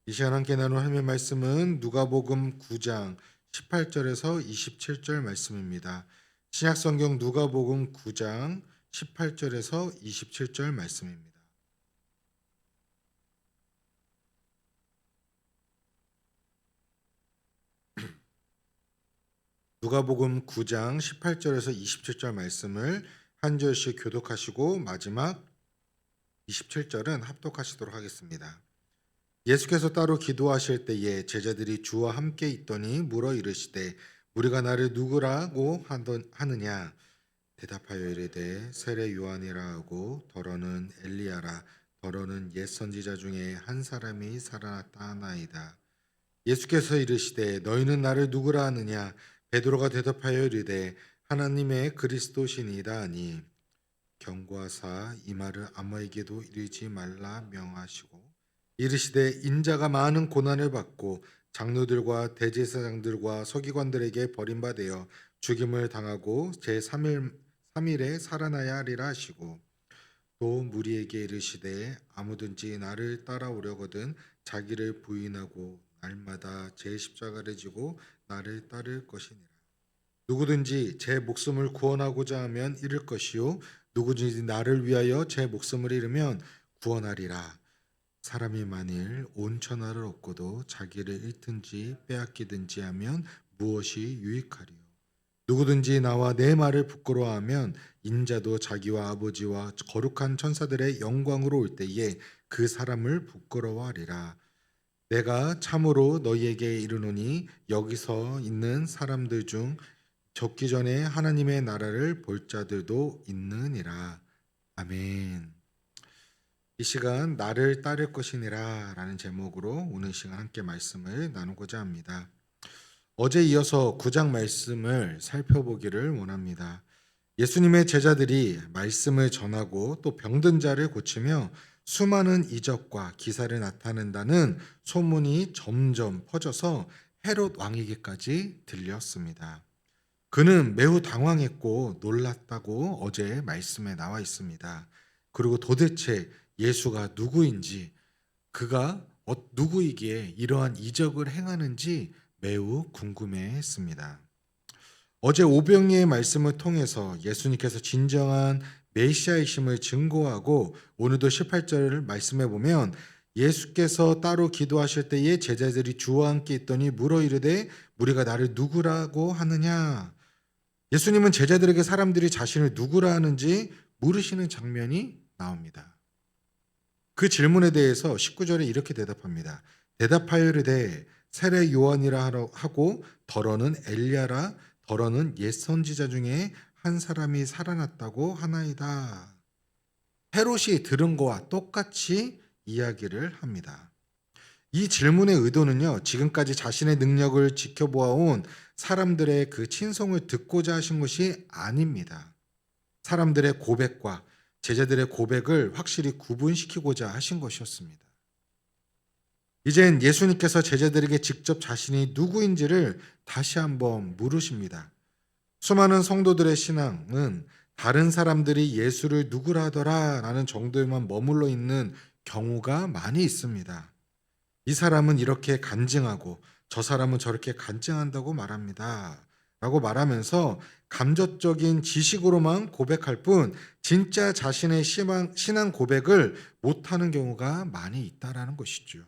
이 시간 함께 나눌 하나님의 말씀은 누가복음 9장 18절에서 27절 말씀입니다. 신약성경 누가복음 9장 18절에서 27절 말씀입니다. 누가복음 9장 18절에서 27절 말씀을 한 절씩 교독하시고 마지막 27절은 합독하시도록 하겠습니다. 예수께서 따로 기도하실 때에 제자들이 주와 함께 있더니 물어 이르시되 우리가 나를 누구라고 하느냐. 대답하여 이르되 세례 요한이라 하고 더러는 엘리야라 더러는 옛 선지자 중에 한 사람이 살아났다 하나이다. 예수께서 이르시되 너희는 나를 누구라 하느냐. 베드로가 대답하여 이르되 하나님의 그리스도시니이다 하니 경고하사 이 말을 아무에게도 이르지 말라 명하시고 이르시되 인자가 많은 고난을 받고 장로들과 대제사장들과 서기관들에게 버림받아 죽임을 당하고 제3일에 살아나야 하리라 하시고 또 무리에게 이르시되 아무든지 나를 따라오려거든 자기를 부인하고 날마다 제 십자가를 지고 나를 따를 것이니라. 누구든지 제 목숨을 구원하고자 하면 잃을 것이요 누구든지 나를 위하여 제 목숨을 잃으면 구원하리라. 사람이 만일 온 천하를 얻고도 자기를 잃든지 빼앗기든지 하면 무엇이 유익하리요? 누구든지 나와 내 말을 부끄러워하면 인자도 자기와 아버지와 거룩한 천사들의 영광으로 올 때에 그 사람을 부끄러워하리라. 내가 참으로 너희에게 이르노니 여기서 있는 사람들 중 적기 전에 하나님의 나라를 볼 자들도 있느니라. 아멘. 이 시간 나를 따를 것이니라 라는 제목으로 오늘 시간 함께 말씀을 나누고자 합니다. 어제 이어서 9장 말씀을 살펴보기를 원합니다. 예수님의 제자들이 말씀을 전하고 또 병든 자를 고치며 수많은 이적과 기사를 나타낸다는 소문이 점점 퍼져서 헤롯 왕에게까지 들렸습니다. 그는 매우 당황했고 놀랐다고 어제 말씀에 나와 있습니다. 그리고 도대체 예수가 누구인지, 그가 누구이기에 이러한 이적을 행하는지 매우 궁금해했습니다. 어제 오병이의 말씀을 통해서 예수님께서 진정한 메시아이심을 증거하고 오늘도 18절 말씀해 보면 예수께서 따로 기도하실 때에 제자들이 주와 함께 있더니 물어 이르되 우리가 나를 누구라고 하느냐. 예수님은 제자들에게 사람들이 자신을 누구라 하는지 물으시는 장면이 나옵니다. 그 질문에 대해서 19절에 이렇게 대답합니다. 대답하여 이르되 세례 요한이라 하고 더러는 엘리야라 더러는 옛 선지자 중에 한 사람이 살아났다고 하나이다. 헤롯이 들은 거와 똑같이 이야기를 합니다. 이 질문의 의도는요, 지금까지 자신의 능력을 지켜보아온 사람들의 그 친송을 듣고자 하신 것이 아닙니다. 사람들의 고백과 제자들의 고백을 확실히 구분시키고자 하신 것이었습니다. 이젠 예수님께서 제자들에게 직접 자신이 누구인지를 다시 한번 물으십니다. 수많은 성도들의 신앙은 다른 사람들이 예수를 누구라 하더라 라는 정도에만 머물러 있는 경우가 많이 있습니다. 이 사람은 이렇게 간증하고 저 사람은 저렇게 간증한다고 말합니다. 라고 말하면서 감정적인 지식으로만 고백할 뿐 진짜 자신의 신앙 고백을 못하는 경우가 많이 있다라는 것이죠.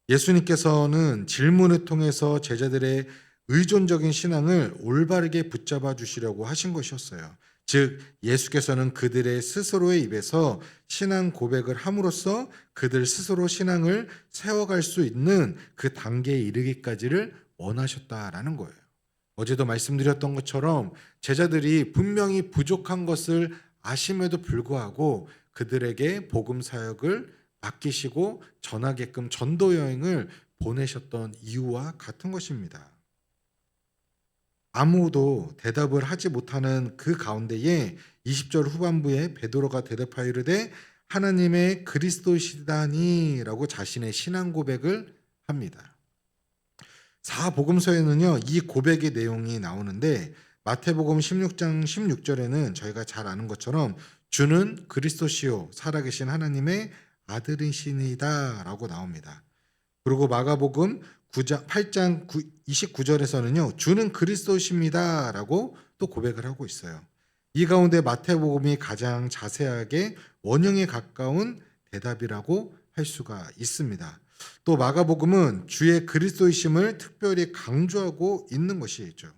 예수님께서는 질문을 통해서 제자들의 의존적인 신앙을 올바르게 붙잡아 주시려고 하신 것이었어요. 즉 예수께서는 그들의 스스로의 입에서 신앙 고백을 함으로써 그들 스스로 신앙을 세워갈 수 있는 그 단계에 이르기까지를 원하셨다라는 거예요. 어제도 말씀드렸던 것처럼 제자들이 분명히 부족한 것을 아심에도 불구하고 그들에게 복음 사역을 맡기시고 전하게끔 전도 여행을 보내셨던 이유와 같은 것입니다. 아무도 대답을 하지 못하는 그 가운데에 20절 후반부에 베드로가 대답하여 이르되 하나님의 그리스도시다니 라고 자신의 신앙 고백을 합니다. 사복음서에는요 이 고백의 내용이 나오는데 마태복음 16장 16절에는 저희가 잘 아는 것처럼 주는 그리스도시요 살아계신 하나님의 아들이시니이다 라고 나옵니다. 그리고 마가복음 8장 29절에서는요. 주는 그리스도십니다라고 또 고백을 하고 있어요. 이 가운데 마태복음이 가장 자세하게 원형에 가까운 대답이라고 할 수가 있습니다. 또 마가복음은 주의 그리스도이심을 특별히 강조하고 있는 것이죠.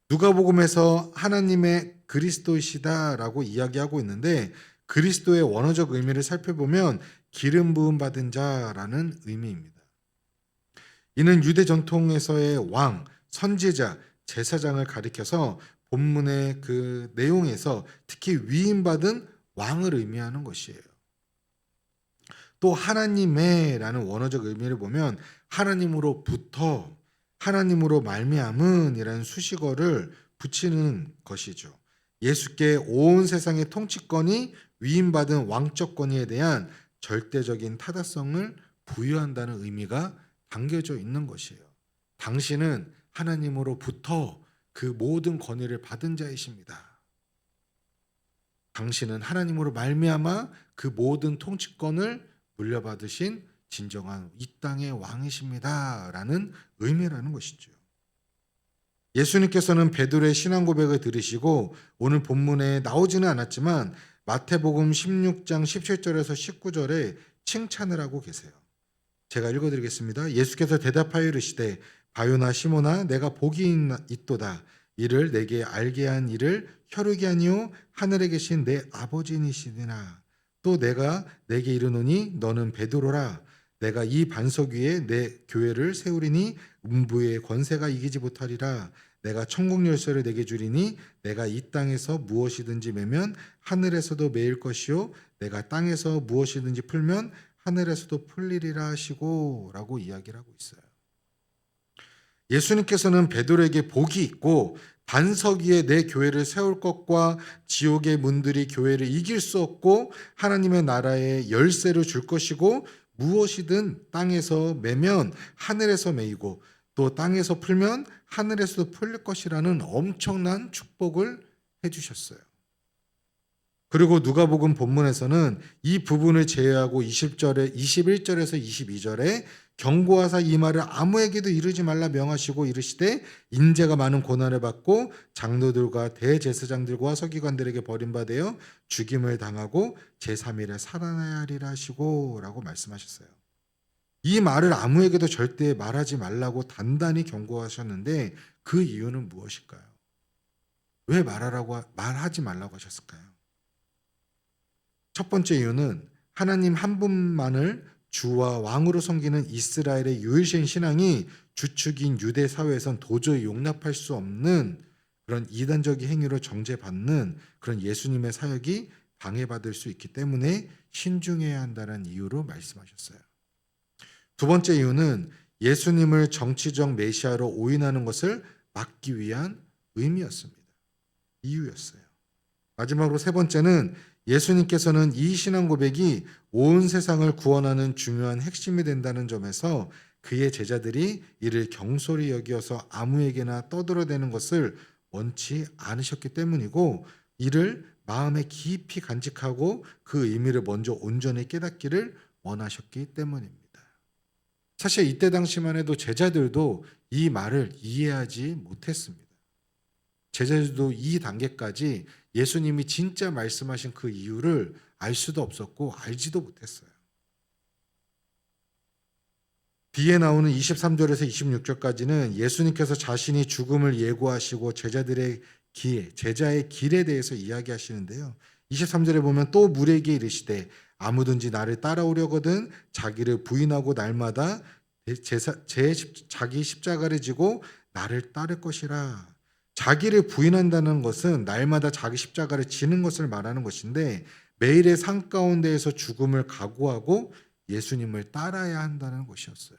누가복음에서 하나님의 그리스도이시다라고 이야기하고 있는데 그리스도의 원어적 의미를 살펴보면 기름 부음 받은 자라는 의미입니다. 이는 유대 전통에서의 왕, 선지자, 제사장을 가리켜서 본문의 그 내용에서 특히 위임받은 왕을 의미하는 것이에요. 또 하나님의라는 원어적 의미를 보면 하나님으로부터 하나님으로 말미암은이라는 수식어를 붙이는 것이죠. 예수께 온 세상의 통치권이 위임받은 왕적 권위에 대한 절대적인 타다성을 부여한다는 의미가 담겨져 있는 것이에요. 당신은 하나님으로부터 그 모든 권위를 받은 자이십니다. 당신은 하나님으로 말미암아 그 모든 통치권을 물려받으신 진정한 이 땅의 왕이십니다라는 의미라는 것이죠. 예수님께서는 베드로의 신앙 고백을 들으시고 오늘 본문에 나오지는 않았지만 마태복음 16장 17절에서 19절에 칭찬을 하고 계세요. 제가 읽어드리겠습니다. 예수께서 대답하여 이르시되 바요나 시모나 내가 복이 있도다. 이를 내게 알게 한 이를 혈육이 아니요 하늘에 계신 내 아버지니시니라. 또 내가 내게 이르노니 너는 베드로라. 내가 이 반석 위에 내 교회를 세우리니 음부의 권세가 이기지 못하리라. 내가 천국 열쇠를 내게 주리니 내가 이 땅에서 무엇이든지 매면 하늘에서도 매일 것이요 내가 땅에서 무엇이든지 풀면 하늘에서도 풀리리라 하시고 라고 이야기를 하고 있어요. 예수님께서는 베드로에게 복이 있고 반석 위에 내 교회를 세울 것과 지옥의 문들이 교회를 이길 수 없고 하나님의 나라의 열쇠를 줄 것이고 무엇이든 땅에서 매면 하늘에서 매이고 또 땅에서 풀면 하늘에서도 풀릴 것이라는 엄청난 축복을 해주셨어요. 그리고 누가복음 본문에서는 이 부분을 제외하고 21절에서 22절에 경고하사 이 말을 아무에게도 이르지 말라 명하시고 이르시되 인재가 많은 고난을 받고 장로들과 대제사장들과 서기관들에게 버림받아 죽임을 당하고 제3일에 살아나야 하리라 하시고 라고 말씀하셨어요. 이 말을 아무에게도 절대 말하지 말라고 단단히 경고하셨는데 그 이유는 무엇일까요? 왜 말하지 말라고 하셨을까요? 첫 번째 이유는 하나님 한 분만을 주와 왕으로 섬기는 이스라엘의 유일신 신앙이 주축인 유대 사회에선 도저히 용납할 수 없는 그런 이단적인 행위로 정죄받는 그런 예수님의 사역이 방해받을 수 있기 때문에 신중해야 한다는 이유로 말씀하셨어요. 두 번째 이유는 예수님을 정치적 메시아로 오인하는 것을 막기 위한 의미였습니다. 이유였어요. 마지막으로 세 번째는 예수님께서는 이 신앙 고백이 온 세상을 구원하는 중요한 핵심이 된다는 점에서 그의 제자들이 이를 경솔히 여기어서 아무에게나 떠들어대는 것을 원치 않으셨기 때문이고 이를 마음에 깊이 간직하고 그 의미를 먼저 온전히 깨닫기를 원하셨기 때문입니다. 사실 이때 당시만 해도 제자들도 이 말을 이해하지 못했습니다. 제자들도 이 단계까지 예수님이 진짜 말씀하신 그 이유를 알 수도 없었고 알지도 못했어요. 뒤에 나오는 23절에서 26절까지는 예수님께서 자신이 죽음을 예고하시고 제자의 길에 대해서 이야기하시는데요. 23절에 보면 또 무리에게 이르시되 아무든지 나를 따라오려거든 자기를 부인하고 날마다 자기 십자가를 지고 나를 따를 것이라. 자기를 부인한다는 것은 날마다 자기 십자가를 지는 것을 말하는 것인데 매일의 삶 가운데에서 죽음을 각오하고 예수님을 따라야 한다는 것이었어요.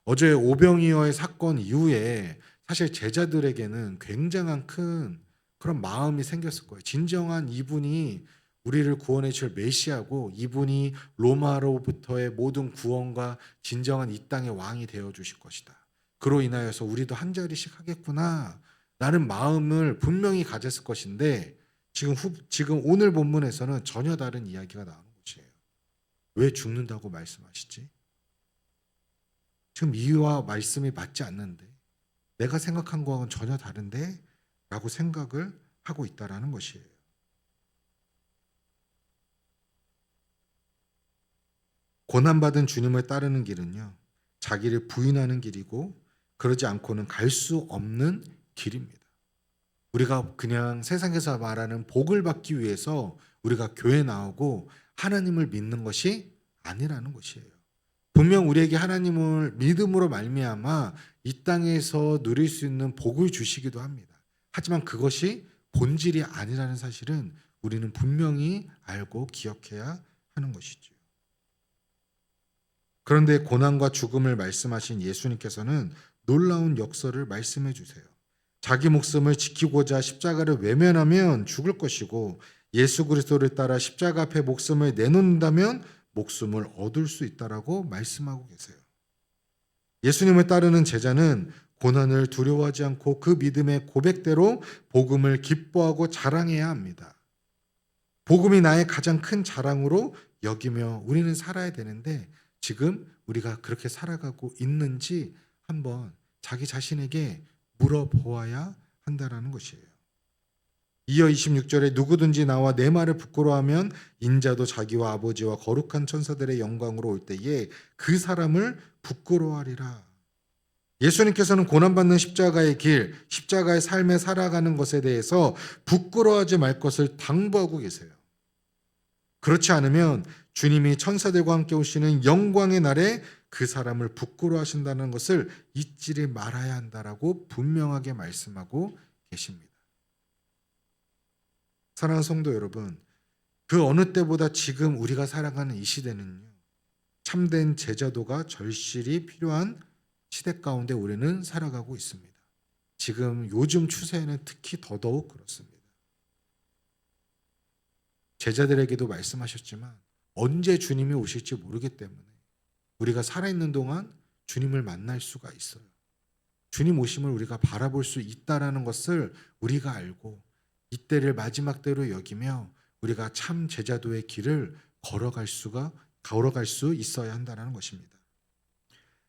어제 오병이어의 사건 이후에 사실 제자들에게는 굉장한 큰 그런 마음이 생겼을 거예요. 진정한 이분이 우리를 구원해 줄 메시아고 이분이 로마로부터의 모든 구원과 진정한 이 땅의 왕이 되어 주실 것이다. 그로 인하여서 우리도 한 자리씩 하겠구나 라는 마음을 분명히 가졌을 것인데 지금 오늘 본문에서는 전혀 다른 이야기가 나오는 것이에요. 왜 죽는다고 말씀하시지? 지금 이와 말씀이 맞지 않는데, 내가 생각한 거와는 전혀 다른데 라고 생각을 하고 있다라는 것이에요. 고난받은 주님을 따르는 길은요, 자기를 부인하는 길이고 그러지 않고는 갈 수 없는 길입니다. 우리가 그냥 세상에서 말하는 복을 받기 위해서 우리가 교회 나오고 하나님을 믿는 것이 아니라는 것이에요. 분명 우리에게 하나님을 믿음으로 말미암아 이 땅에서 누릴 수 있는 복을 주시기도 합니다. 하지만 그것이 본질이 아니라는 사실은 우리는 분명히 알고 기억해야 하는 것이죠. 그런데 고난과 죽음을 말씀하신 예수님께서는 놀라운 역설을 말씀해 주세요. 자기 목숨을 지키고자 십자가를 외면하면 죽을 것이고, 예수 그리스도를 따라 십자가 앞에 목숨을 내놓는다면 목숨을 얻을 수 있다라고 말씀하고 계세요. 예수님을 따르는 제자는 고난을 두려워하지 않고 그 믿음의 고백대로 복음을 기뻐하고 자랑해야 합니다. 복음이 나의 가장 큰 자랑으로 여기며 우리는 살아야 되는데, 지금 우리가 그렇게 살아가고 있는지 한번 자기 자신에게 물어보아야 한다라는 것이에요. 이어 26절에 누구든지 나와 내 말을 부끄러워하면 인자도 자기와 아버지와 거룩한 천사들의 영광으로 올 때에 그 사람을 부끄러워하리라. 예수님께서는 고난받는 십자가의 길, 십자가의 삶에 살아가는 것에 대해서 부끄러워하지 말 것을 당부하고 계세요. 그렇지 않으면 주님이 천사들과 함께 오시는 영광의 날에 그 사람을 부끄러워하신다는 것을 잊지 말아야 한다라고 분명하게 말씀하고 계십니다. 사랑하는 성도 여러분, 그 어느 때보다 지금 우리가 살아가는 이 시대는요, 참된 제자도가 절실히 필요한 시대 가운데 우리는 살아가고 있습니다. 지금 요즘 추세에는 특히 더더욱 그렇습니다. 제자들에게도 말씀하셨지만 언제 주님이 오실지 모르기 때문에 우리가 살아있는 동안 주님을 만날 수가 있어요. 주님 오심을 우리가 바라볼 수 있다라는 것을 우리가 알고 이때를 마지막 때로 여기며 우리가 참 제자도의 길을 걸어갈 수 있어야 한다는 것입니다.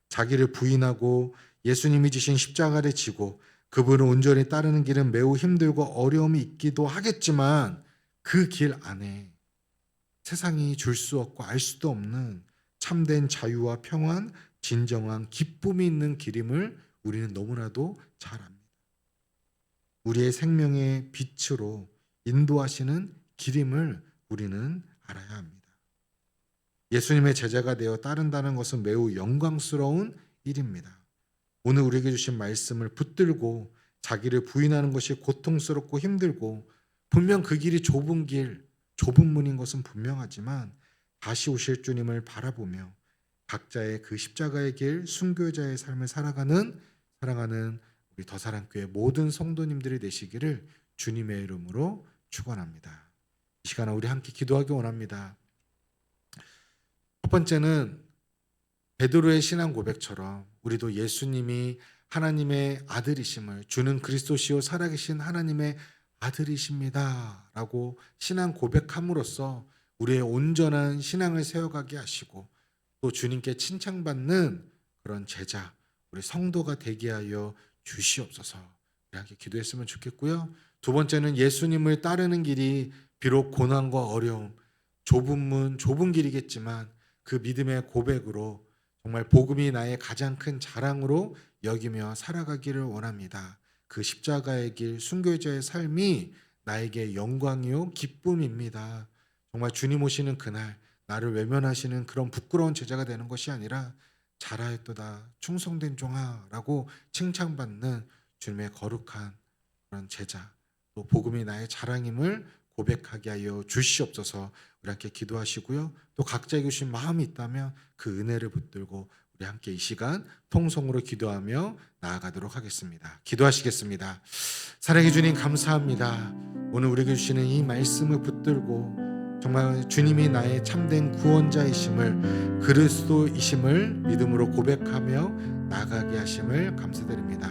자기를 부인하고 예수님이 지신 십자가를 지고 그분을 온전히 따르는 길은 매우 힘들고 어려움이 있기도 하겠지만, 그 길 안에 세상이 줄 수 없고 알 수도 없는 참된 자유와 평안, 진정한 기쁨이 있는 길임을 우리는 너무나도 잘 압니다. 우리의 생명의 빛으로 인도하시는 길임을 우리는 알아야 합니다. 예수님의 제자가 되어 따른다는 것은 매우 영광스러운 일입니다. 오늘 우리에게 주신 말씀을 붙들고 자기를 부인하는 것이 고통스럽고 힘들고, 분명 그 길이 좁은 길, 좁은 문인 것은 분명하지만 다시 오실 주님을 바라보며 각자의 그 십자가의 길, 순교자의 삶을 살아가는 사랑하는 우리 더사랑교회 모든 성도님들이 되시기를 주님의 이름으로 축원합니다. 이 시간에 우리 함께 기도하기 원합니다. 첫 번째는 베드로의 신앙 고백처럼 우리도 예수님이 하나님의 아들이심을, 주는 그리스도시요 살아계신 하나님의 아들이십니다 라고 신앙 고백함으로써 우리의 온전한 신앙을 세워가게 하시고, 또 주님께 칭찬받는 그런 제자, 우리 성도가 되게 하여 주시옵소서. 이렇게 기도했으면 좋겠고요. 두 번째는 예수님을 따르는 길이 비록 고난과 어려움, 좁은 문, 좁은 길이겠지만 그 믿음의 고백으로 정말 복음이 나의 가장 큰 자랑으로 여기며 살아가기를 원합니다. 그 십자가의 길, 순교자의 삶이 나에게 영광이요 기쁨입니다. 정말 주님 오시는 그날 나를 외면하시는 그런 부끄러운 제자가 되는 것이 아니라 잘하였도다 충성된 종아라고 칭찬받는 주님의 거룩한 그런 제자, 또 복음이 나의 자랑임을 고백하게 하여 주시옵소서. 우리 함께 기도하시고요. 또 각자에게 주신 마음이 있다면 그 은혜를 붙들고 우리 함께 이 시간 통성으로 기도하며 나아가도록 하겠습니다. 기도하시겠습니다. 사랑해 주님 감사합니다. 오늘 우리에게 주시는 이 말씀을 붙들고 정말 주님이 나의 참된 구원자이심을, 그리스도이심을 믿음으로 고백하며 나아가게 하심을 감사드립니다.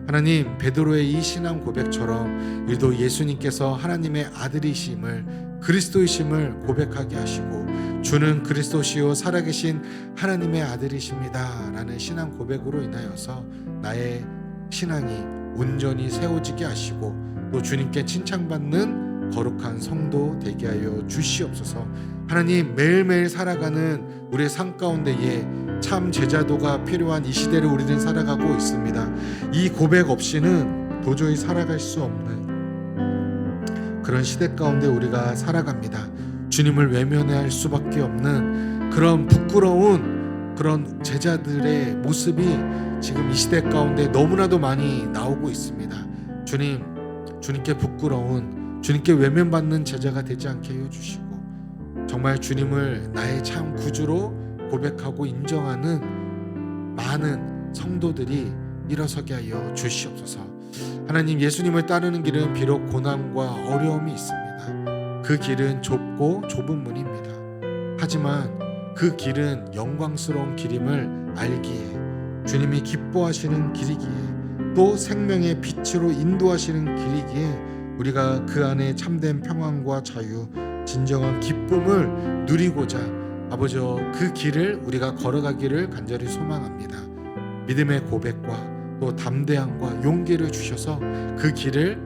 하나님, 베드로의 이 신앙 고백처럼 우리도 예수님께서 하나님의 아들이심을, 그리스도이심을 고백하게 하시고 주는 그리스도시요 살아계신 하나님의 아들이십니다 라는 신앙 고백으로 인하여서 나의 신앙이 온전히 세워지게 하시고 또 주님께 칭찬받는 거룩한 성도 되게 하여 주시옵소서. 하나님, 매일매일 살아가는 우리의 삶 가운데에 참 제자도가 필요한 이 시대를 우리는 살아가고 있습니다. 이 고백 없이는 도저히 살아갈 수 없는 그런 시대 가운데 우리가 살아갑니다. 주님을 외면할 수밖에 없는 그런 부끄러운 그런 제자들의 모습이 지금 이 시대 가운데 너무나도 많이 나오고 있습니다. 주님께 부끄러운, 주님께 외면받는 제자가 되지 않게 해주시고 정말 주님을 나의 참 구주로 고백하고 인정하는 많은 성도들이 일어서게 하여 주시옵소서. 하나님, 예수님을 따르는 길은 비록 고난과 어려움이 있습니다. 그 길은 좁고 좁은 문입니다. 하지만 그 길은 영광스러운 길임을 알기에, 주님이 기뻐하시는 길이기에, 또 생명의 빛으로 인도하시는 길이기에 우리가 그 안에 참된 평안과 자유, 진정한 기쁨을 누리고자 아버지여 그 길을 우리가 걸어가기를 간절히 소망합니다. 믿음의 고백과 또 담대함과 용기를 주셔서 그 길을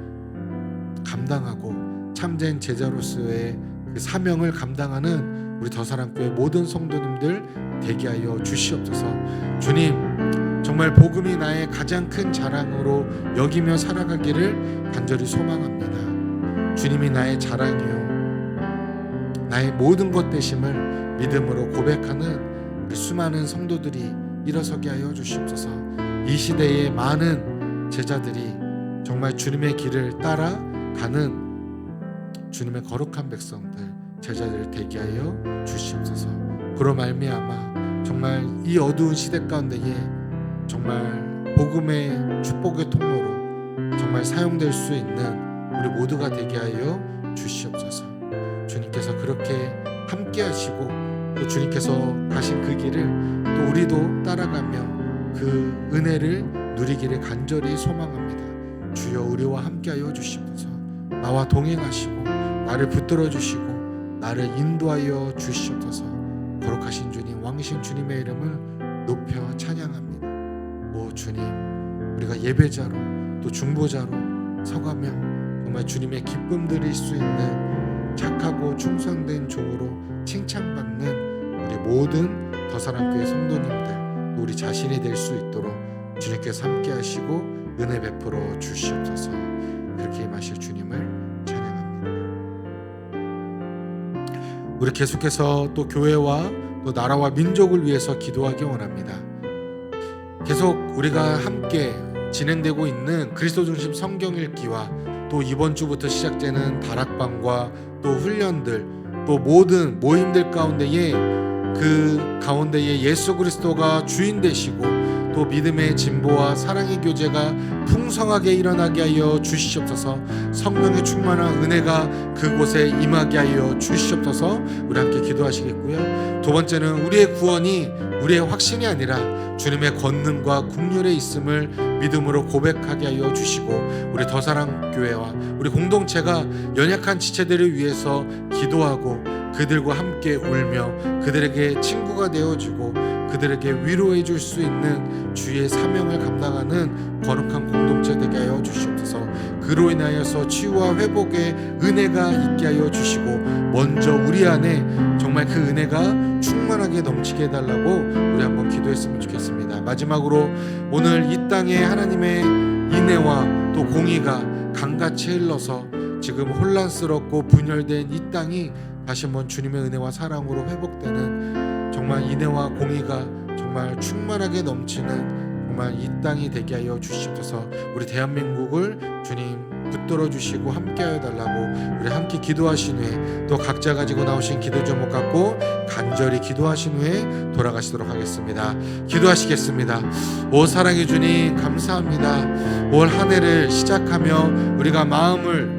감당하고 참된 제자로서의 그 사명을 감당하는 우리 더사랑교회 모든 성도님들 되게 하여 주시옵소서. 주님, 정말 복음이 나의 가장 큰 자랑으로 여기며 살아가기를 간절히 소망합니다. 주님이 나의 자랑이요 나의 모든 것 되심을 믿음으로 고백하는 우리 수많은 성도들이 일어서게 하여 주시옵소서. 이 시대의 많은 제자들이 정말 주님의 길을 따라가는 주님의 거룩한 백성들, 제자들 되게 하여 주시옵소서. 그로 말미암아 정말 이 어두운 시대 가운데에 정말 복음의 축복의 통로로 정말 사용될 수 있는 우리 모두가 되게 하여 주시옵소서. 주님께서 그렇게 함께 하시고 또 주님께서 가신 그 길을 또 우리도 따라가며 그 은혜를 누리기를 간절히 소망합니다. 주여, 우리와 함께 하여 주시옵소서. 나와 동행하시고 나를 붙들어 주시고 나를 인도하여 주시옵소서. 거룩하신 주님, 왕이신 주님의 이름을 높여 찬양합니다. 오 주님, 우리가 예배자로 또 중보자로 서가며 정말 주님의 기쁨 드릴 수 있는 착하고 충성된 종으로 칭찬받는 우리 모든 더사랑교회 성도님들, 또 우리 자신이 될 수 있도록 주님께서 함께 하시고 은혜 베풀어 주시옵소서. 그렇게 임하실 주님을 찬양합니다. 우리 계속해서 또 교회와 또 나라와 민족을 위해서 기도하기 원합니다. 계속 우리가 함께 진행되고 있는 그리스도 중심 성경 읽기와 또 이번 주부터 시작되는 다락방과 또 훈련들, 또 모든 모임들 가운데에 그 가운데에 예수 그리스도가 주인 되시고 또 믿음의 진보와 사랑의 교제가 풍성하게 일어나게 하여 주시옵소서. 성령의 충만한 은혜가 그곳에 임하게 하여 주시옵소서. 우리 함께 기도하시겠고요. 두 번째는 우리의 구원이 우리의 확신이 아니라 주님의 권능과 긍휼에 있음을 믿음으로 고백하게 하여 주시고 우리 더사랑교회와 우리 공동체가 연약한 지체들을 위해서 기도하고 그들과 함께 울며 그들에게 친구가 되어주고 그들에게 위로해 줄 수 있는 주의 사명을 감당하는 거룩한 공동체 되게 하여 주시옵소서. 그로 인하여서 치유와 회복의 은혜가 있게 하여 주시고 먼저 우리 안에 정말 그 은혜가 충만하게 넘치게 해달라고 우리 한번 기도했으면 좋겠습니다. 마지막으로 오늘 이 땅에 하나님의 인애와 또 공의가 강같이 흘러서 지금 혼란스럽고 분열된 이 땅이 다시 한번 주님의 은혜와 사랑으로 회복되는 정말 인애와 공의가 정말 충만하게 넘치는 정말 이 땅이 되게 하여 주시옵소서. 우리 대한민국을 주님 붙들어 주시고 함께하여 달라고 우리 함께 기도하신 후에 또 각자 가지고 나오신 기도 제목 갖고 간절히 기도하신 후에 돌아가시도록 하겠습니다. 기도하시겠습니다. 오 사랑의 주님, 감사합니다. 올 한 해를 시작하며 우리가 마음을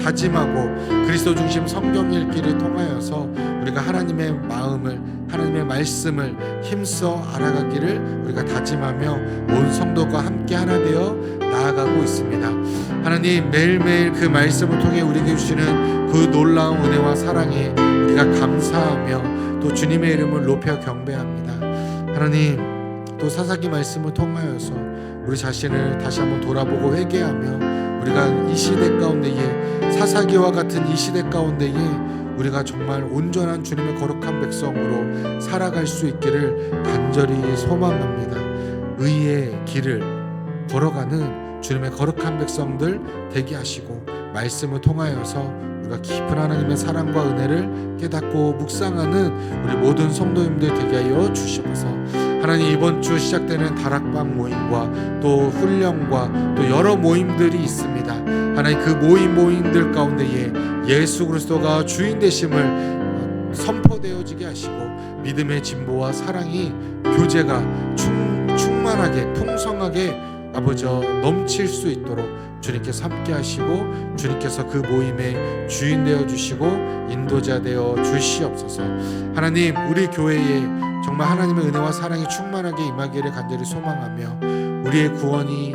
다짐하고 그리스도 중심 성경 읽기를 통하여서 우리가 하나님의 마음을, 하나님의 말씀을 힘써 알아가기를 우리가 다짐하며 온 성도가 함께 하나 되어 나아가고 있습니다. 하나님, 매일매일 그 말씀을 통해 우리에게 주시는 그 놀라운 은혜와 사랑에 우리 우리가 감사하며 또 주님의 이름을 높여 경배합니다. 하나님, 또 사사기 말씀을 통하여서 우리 자신을 다시 한번 돌아보고 회개하며 우리가 이 시대 가운데에, 사사기와 같은 이 시대 가운데에 우리가 정말 온전한 주님의 거룩한 백성으로 살아갈 수 있기를 간절히 소망합니다. 의의 길을 걸어가는 주님의 거룩한 백성들 되게 하시고, 말씀을 통하여서 우리가 깊은 하나님의 사랑과 은혜를 깨닫고 묵상하는 우리 모든 성도님들 되게 하여 주시옵소서. 하나님, 이번 주 시작되는 다락방 모임과 또 훈련과 또 여러 모임들이 있습니다. 하나님, 그 모임들 가운데에 예수 그리스도가 주인 되심을 선포되어지게 하시고, 믿음의 진보와 사랑이, 교제가 충만하게 풍성하게 아버지 넘칠 수 있도록 주님께서 함께 하시고, 주님께서 그 모임의 주인 되어 주시고 인도자 되어 주시옵소서. 하나님, 우리 교회에 정말 하나님의 은혜와 사랑이 충만하게 임하기를 간절히 소망하며, 우리의 구원이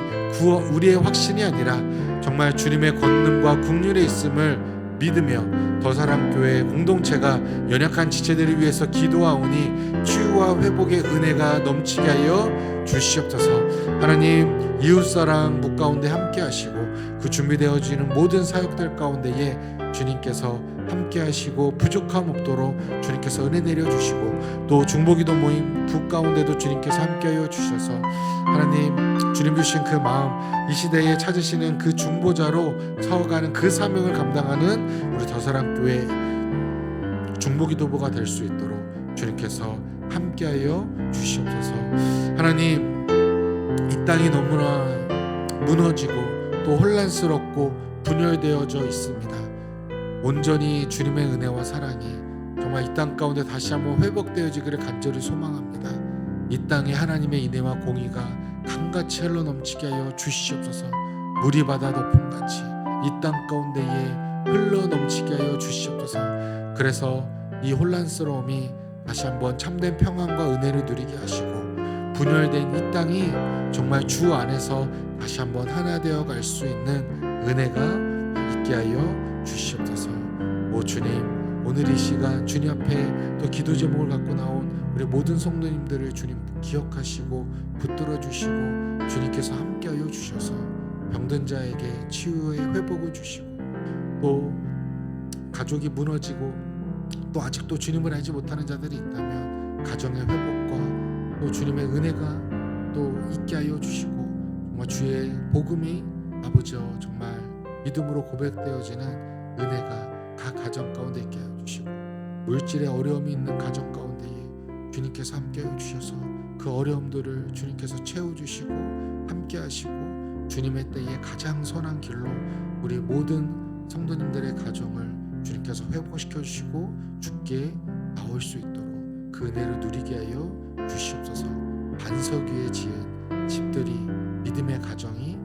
우리의 확신이 아니라 정말 주님의 권능과 국률에 있음을 믿으며 더사랑교회 공동체가 연약한 지체들을 위해서 기도하오니 치유와 회복의 은혜가 넘치게 하여 주시옵소서. 하나님, 이웃사랑 묵 가운데 함께 하시고, 그 준비되어지는 모든 사역들 가운데에 주님께서 함께 하시고 부족함 없도록 주님께서 은혜 내려주시고, 또 중보기도 모임 북 가운데도 주님께서 함께하여 주셔서 하나님, 주님 주신 그 마음, 이 시대에 찾으시는 그 중보자로 서어가는 그 사명을 감당하는 우리 더사랑교회 중보기도부가 될 수 있도록 주님께서 함께하여 주시옵소서. 하나님, 이 땅이 너무나 무너지고 또 혼란스럽고 분열되어져 있습니다. 온전히 주님의 은혜와 사랑이 정말 이 땅 가운데 다시 한번 회복되어지기를 간절히 소망합니다. 이 땅에 하나님의 인애와 공의가 강같이 흘러넘치게 하여 주시옵소서. 물이 바다 높음같이 이 땅 가운데에 흘러넘치게 하여 주시옵소서. 그래서 이 혼란스러움이 다시 한번 참된 평안과 은혜를 누리게 하시고, 분열된 이 땅이 정말 주 안에서 다시 한번 하나 되어 갈 수 있는 은혜가 있게 하여 주시옵소서. 오 주님, 오늘 이 시간 주님 앞에 또 기도 제목을 갖고 나온 우리 모든 성도님들을 주님 기억하시고 붙들어 주시고, 주님께서 함께하여 주셔서 병든 자에게 치유의 회복을 주시고, 또 가족이 무너지고 또 아직도 주님을 알지 못하는 자들이 있다면 가정의 회복과 또 주님의 은혜가 또 있게 하여 주시고, 정말 주의 복음이 아버지여 정말 믿음으로 고백되어지는 은혜가 각 가정 가운데 있게 하여 주시고, 물질의 어려움이 있는 가정 가운데에 주님께서 함께 하여 주셔서 그 어려움들을 주님께서 채워주시고 함께 하시고, 주님의 때에 가장 선한 길로 우리 모든 성도님들의 가정을 주님께서 회복시켜 주시고 주께 나올 수 있도록 그 은혜를 누리게 하여 주시옵소서. 반석 위에 지은 집들이, 믿음의 가정이